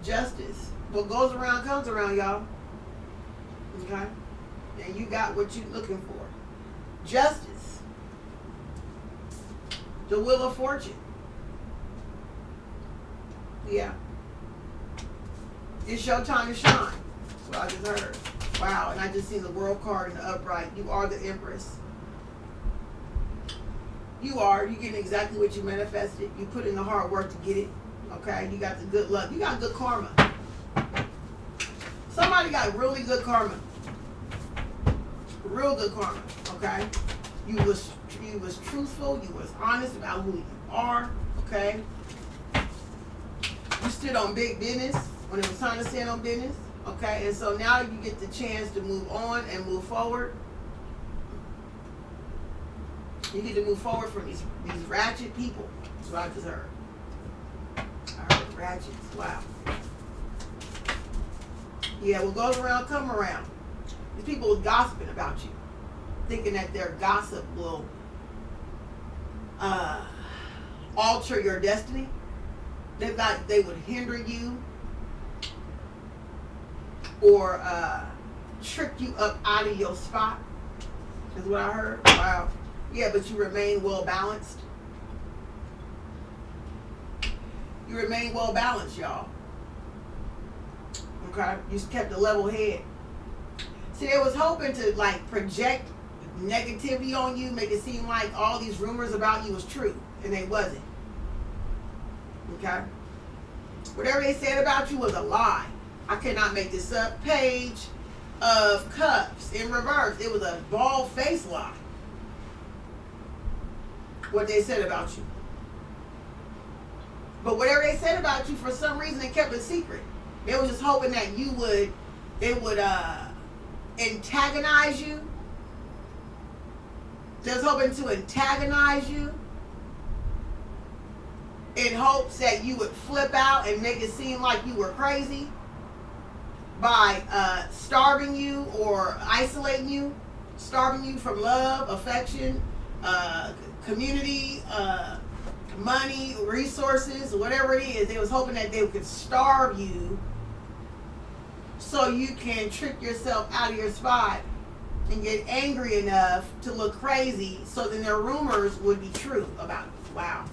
Justice. What goes around comes around, y'all. Okay? And you got what you're looking for. Justice. The Wheel of Fortune. Yeah. It's your time to shine. That's what I just heard. Wow. And I just seen the World card in the upright. You are the Empress. You are. You're getting exactly what you manifested. You put in the hard work to get it. Okay? You got the good luck. You got good karma. Somebody got really good karma. Real good karma. Okay? You was truthful. You was honest about who you are. Okay? You stood on big business when it was time to stand on business. Okay? And so now you get the chance to move on and move forward. You need to move forward from these ratchet people. That's what I just heard. I heard ratchets. Wow. Yeah, what goes around come around. These people are gossiping about you, thinking that their gossip will alter your destiny. They would hinder you or trick you up out of your spot. Is what I heard. Wow. Yeah, but you remain well balanced. You remain well balanced, y'all. Okay? You kept a level head. See, they was hoping to like project negativity on you, make it seem like all these rumors about you was true, and they wasn't. Okay? Whatever they said about you was a lie. I cannot make this up. Page of Cups in reverse. It was a bald-faced lie. What they said about you. But whatever they said about you, for some reason they kept it secret. They were just hoping that they would antagonize you. They was hoping to antagonize you in hopes that you would flip out and make it seem like you were crazy by starving you or isolating you, starving you from love, affection, community, money, resources, whatever it is. They was hoping that they could starve you so you can trick yourself out of your spot and get angry enough to look crazy, so then their rumors would be true about you. Wow.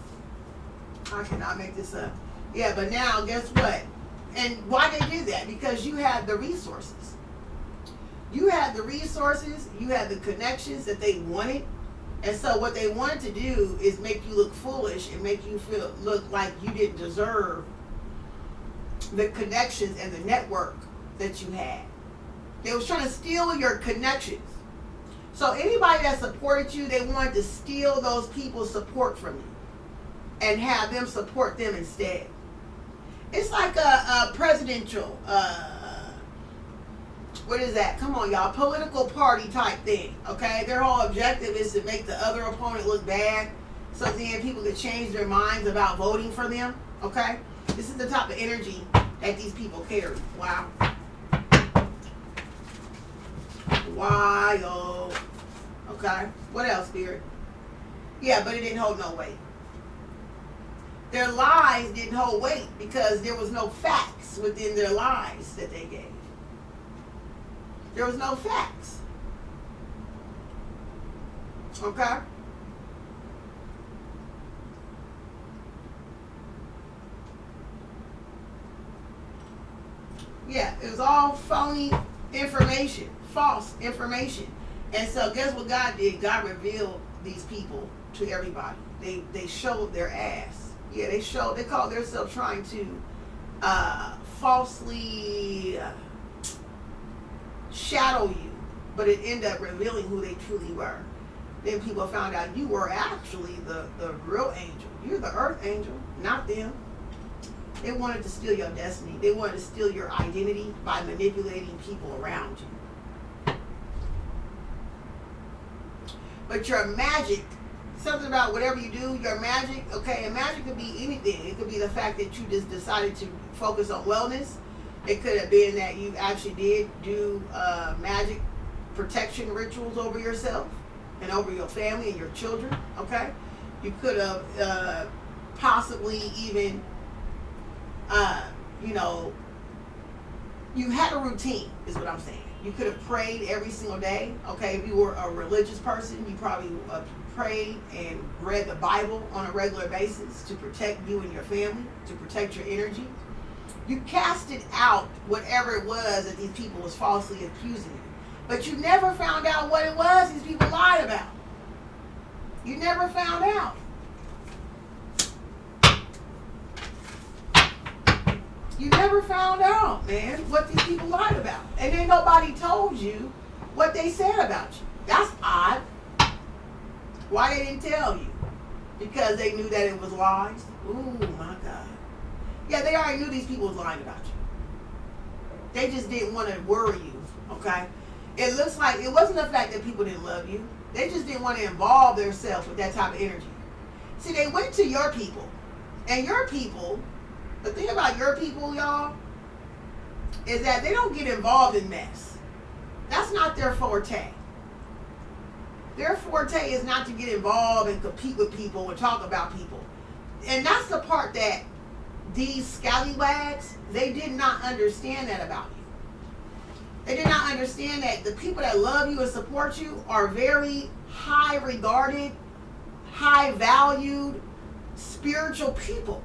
I cannot make this up. Yeah, but now guess what? And why they did that? Because you had the resources. You had the resources, you had the connections that they wanted. And so what they wanted to do is make you look foolish and make you look like you didn't deserve the connections and the network that you had. They was trying to steal your connections. So anybody that supported you, they wanted to steal those people's support from you and have them support them instead. It's like a presidential, what is that? Come on, y'all. Political party type thing, okay? Their whole objective is to make the other opponent look bad so then people could change their minds about voting for them, okay? This is the type of energy that these people carry. Wow. Wild. Okay. What else, Spirit? Yeah, but it didn't hold no weight. Their lies didn't hold weight because there was no facts within their lies that they gave. There was no facts. Okay? Yeah, it was all phony information, false information. And so guess what God did? God revealed these people to everybody. They showed their ass. Yeah, they called themselves trying to falsely shadow you, but it ended up revealing who they truly were. Then people found out you were actually the real angel. You're the earth angel, not them. They wanted to steal your destiny. They wanted to steal your identity by manipulating people around you. But your magic, something about whatever you do, your magic, okay, and magic could be anything. It could be the fact that you just decided to focus on wellness. It could have been that you actually did do magic protection rituals over yourself and over your family and your children, okay? You could have possibly even you know, you had a routine, is what I'm saying. You could have prayed every single day. Okay, if you were a religious person, you probably prayed and read the Bible on a regular basis to protect you and your family, to protect your energy. You casted out whatever it was that these people was falsely accusing you. But you never found out what it was these people lied about. You never found out. You never found out, man, what these people lied about. And then nobody told you what they said about you. That's odd. Why they didn't tell you? Because they knew that it was lies? Ooh, my God. Yeah, they already knew these people was lying about you. They just didn't want to worry you, okay? It looks like it wasn't the fact that people didn't love you. They just didn't want to involve themselves with that type of energy. See, they went to your people. And your people, the thing about your people, y'all, is that they don't get involved in mess. That's not their forte. Their forte is not to get involved and compete with people and talk about people. And that's the part that these scallywags, they did not understand that about you. They did not understand that the people that love you and support you are very high regarded, high valued, spiritual people.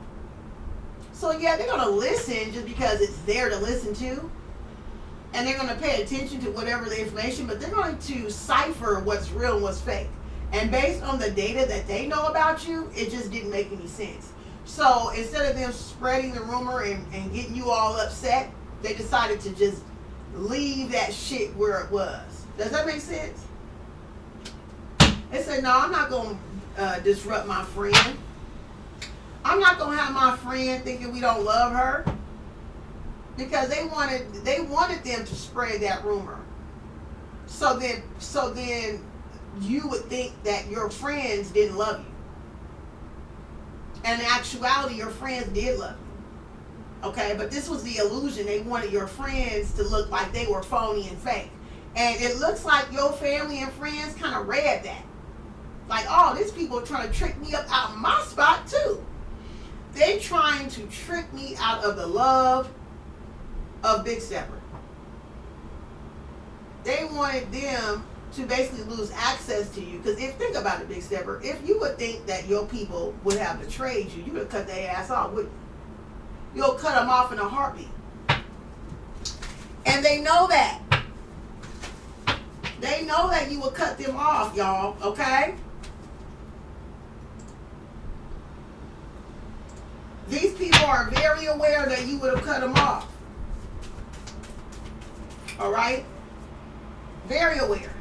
So yeah, they're going to listen just because it's there to listen to. And they're going to pay attention to whatever the information, but they're going to cipher what's real and what's fake. And based on the data that they know about you, it just didn't make any sense. So instead of them spreading the rumor and getting you all upset, they decided to just leave that shit where it was. Does that make sense? They said, no, I'm not going to disrupt my friend. I'm not going to have my friend thinking we don't love her. Because they wanted them to spread that rumor. So then you would think that your friends didn't love you. And in actuality, your friends did love you. Okay, but this was the illusion. They wanted your friends to look like they were phony and fake. And it looks like your family and friends kind of read that. Like, oh, these people are trying to trick me up out my spot too. They're trying to trick me out of the love of Big Stepper. They wanted them to basically lose access to you. Because think about it, Big Stepper, if you would think that your people would have betrayed you, you would have cut their ass off, wouldn't you? You'll cut them off in a heartbeat. And they know that. They know that you will cut them off, y'all, okay? These people are very aware that you would have cut them off. All right? Very aware.